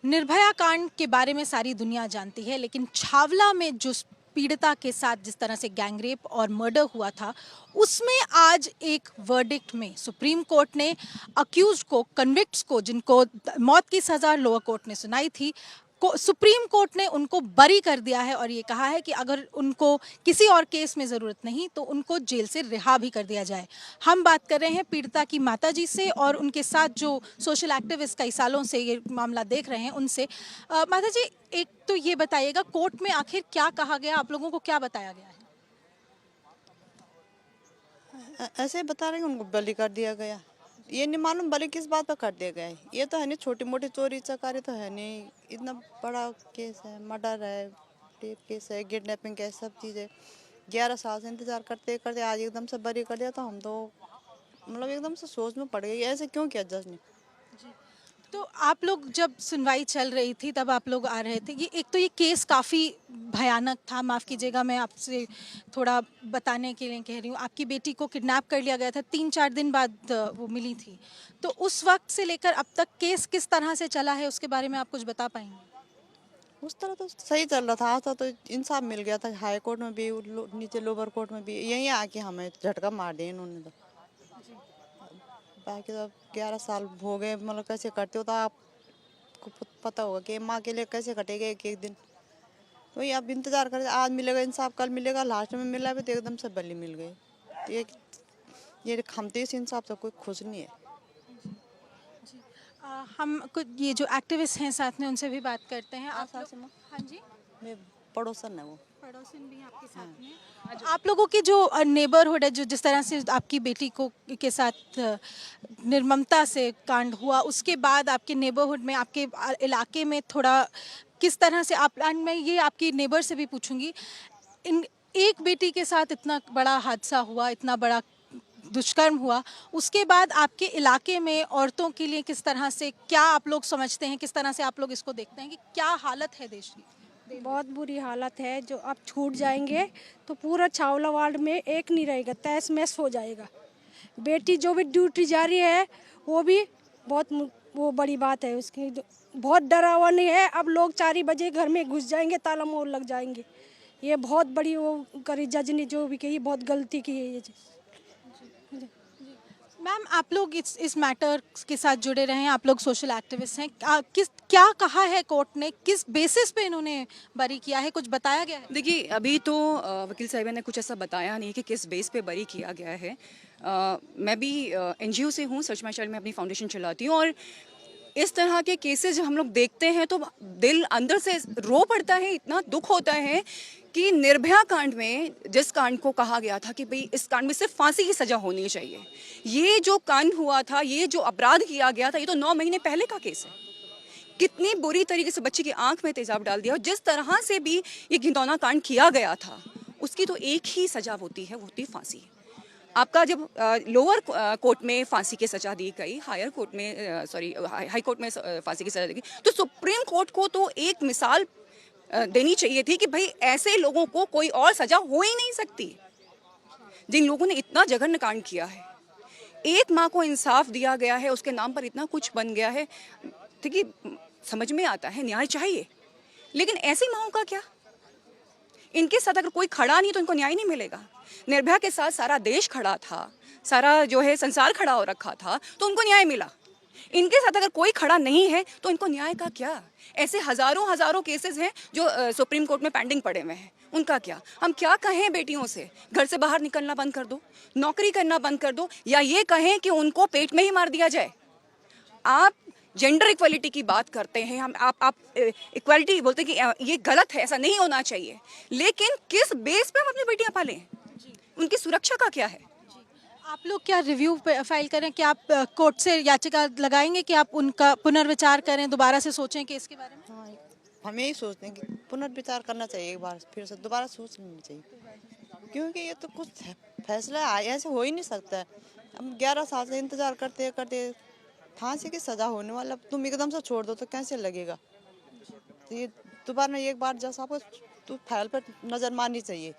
निर्भया कांड के बारे में सारी दुनिया जानती है, लेकिन छावला में जो पीड़िता के साथ जिस तरह से गैंगरेप और मर्डर हुआ था, उसमें आज एक वर्डिक्ट में सुप्रीम कोर्ट ने अक्यूज्ड को, कन्विक्ट्स को, जिनको मौत की सजा लोअर कोर्ट ने सुनाई थी, को सुप्रीम कोर्ट ने उनको बरी कर दिया है और ये कहा है कि अगर उनको किसी और केस में ज़रूरत नहीं तो उनको जेल से रिहा भी कर दिया जाए। हम बात कर रहे हैं पीड़िता की माता जी से और उनके साथ जो सोशल एक्टिविस्ट कई सालों से ये मामला देख रहे हैं उनसे। माता जी, एक तो ये बताइएगा, कोर्ट में आखिर क्या कहा गया, आप लोगों को क्या बताया गया है? ऐसे बता रहे हैं उनको बलि कर दिया गया। ये नहीं मालूम बलि किस बात पर कर दिया गया है। ये तो है नहीं, छोटी मोटी चोरी चकारी तो है नहीं, इतना बड़ा केस है, मर्डर है, रेप केस है, किडनैपिंग केस, सब चीज़ें 11 साल से इंतजार करते करते आज एकदम से बरी कर दिया। तो हम तो मतलब एकदम से सोच में पड़ गई, ऐसे क्यों किया जज ने। तो आप लोग जब सुनवाई चल रही थी तब आप लोग आ रहे थे, ये एक तो ये केस काफ़ी भयानक था। माफ़ कीजिएगा, मैं आपसे थोड़ा बताने के लिए कह रही हूँ। आपकी बेटी को किडनैप कर लिया गया था, 3-4 दिन बाद वो मिली थी। तो उस वक्त से लेकर अब तक केस किस तरह से चला है, उसके बारे में आप कुछ बता पाएंगे? उस तरह तो सही चल रहा था, आज तो इंसाफ मिल गया था, हाई कोर्ट में भी, नीचे लोअर कोर्ट में भी। यहीं आके हमें झटका मार दिया इन्होंने तो। बाकी तो 11 साल हो गए, मतलब कैसे करते हो तो आपको पता होगा कि माँ के लिए कैसे कटेगा एक एक दिन। तो ये अब इंतजार करें, आज मिलेगा इंसाफ, कल मिलेगा। लास्ट में मिला भी तो एकदम से बलि मिल गई। तो ये हम तो इस इंसाफ से कोई खुश नहीं है। हम कुछ ये जो एक्टिविस्ट हैं साथ में उनसे भी बात करते हैं। आप आशा लोग, से हाँ जी, मैं पड़ोसन है वो। पड़ोसन भी आपके हाँ। साथ में। आप लोगों की जो नेबरहुड है, जो जिस तरह से आपकी बेटी को के साथ निर्ममता से कांड हुआ, उसके बाद आपके नेबरहुड में, आपके इलाके में थोड़ा किस तरह से आप, एंड मैं ये आपकी नेबर से भी पूछूंगी, इन एक बेटी के साथ इतना बड़ा हादसा हुआ, इतना बड़ा दुष्कर्म हुआ, उसके बाद आपके इलाके में औरतों के लिए किस तरह से, क्या आप लोग समझते हैं, किस तरह से आप लोग इसको देखते हैं कि क्या हालत है देश की? बहुत बुरी हालत है। जो अब छूट जाएंगे तो पूरा छावला वार्ड में एक नहीं रहेगा, तहस महस हो जाएगा। बेटी जो भी ड्यूटी जा रही है वो भी बहुत वो बड़ी बात है उसकी। बहुत डरावनी है। अब लोग 4 बजे घर में घुस जाएंगे, ताला मोड़ लग जाएंगे। ये बहुत बड़ी वो करी जज ने, जो भी कही, बहुत गलती की है ये। मैम, आप लोग इस मैटर के साथ जुड़े रहे हैं, आप लोग सोशल एक्टिविस्ट हैं। क्या कहा है कोर्ट ने, किस बेसिस पे इन्होंने बरी किया है, कुछ बताया गया है? देखिए, अभी तो वकील साहिबा ने कुछ ऐसा बताया नहीं कि किस बेस पे बरी किया गया है। मैं भी एनजीओ से हूँ, सर्च माय चाइल्ड में अपनी फाउंडेशन चलाती हूँ, और इस तरह के केसेस जब हम लोग देखते हैं तो दिल अंदर से रो पड़ता है, इतना दुख होता है कि निर्भया कांड में जिस कांड को कहा गया था कि भाई इस कांड में सिर्फ फांसी की सजा होनी चाहिए, ये जो कांड हुआ था, ये जो अपराध किया गया था, ये तो 9 महीने पहले का केस है। कितनी बुरी तरीके से बच्ची की आंख में तेजाब डाल दिया, और जिस तरह से भी ये घिनौना कांड किया गया था, उसकी तो एक ही सजा होती है, वो होती है फांसी। आपका जब लोअर कोर्ट में फांसी की सजा दी गई, हायर कोर्ट में, सॉरी, हाई कोर्ट में फांसी की सजा दी गई, तो सुप्रीम कोर्ट को तो एक मिसाल देनी चाहिए थी कि भाई ऐसे लोगों को कोई और सजा हो ही नहीं सकती, जिन लोगों ने इतना जघन्य कांड किया है। एक माँ को इंसाफ दिया गया है, उसके नाम पर इतना कुछ बन गया है। देखिए, समझ में आता है, न्याय चाहिए, लेकिन ऐसी माओं का क्या? इनके साथ अगर कोई खड़ा नहीं तो इनको न्याय नहीं मिलेगा। निर्भया के साथ सारा देश खड़ा था, सारा जो है संसार खड़ा हो रखा था, तो उनको न्याय मिला। इनके साथ अगर कोई खड़ा नहीं है तो इनको न्याय का क्या? ऐसे हजारों हजारों केसेस हैं जो सुप्रीम कोर्ट में पेंडिंग पड़े हुए हैं, उनका क्या? हम क्या कहें बेटियों से? घर से बाहर निकलना बंद कर दो, नौकरी करना बंद कर दो, या ये कहें कि उनको पेट में ही मार दिया जाए? आप जेंडर इक्वालिटी की बात करते हैं, हम आप इक्वालिटी बोलते हैं कि ये गलत है, ऐसा नहीं होना चाहिए, लेकिन किस बेस पे हम अपनी बेटियां पालें? उनकी सुरक्षा का क्या है? आप लोग क्या रिव्यू फाइल करें, क्या आप कोर्ट से याचिका लगाएंगे कि आप उनका पुनर्विचार करें, दोबारा से सोचें कि इसके बारे में? हाँ, हम यही सोचते हैं कि पुनर्विचार करना चाहिए, एक बार फिर से दोबारा सोच लेनी चाहिए। क्योंकि ये तो कुछ फैसला ऐसे हो ही नहीं सकता है। हम 11 साल से इंतजार करते करते फांसी की सजा होने वाला, तुम एकदम से छोड़ दो तो कैसे लगेगा। तो ये दोबारा एक बार जैसा आपको तो फाइल पर नजर मारनी चाहिए।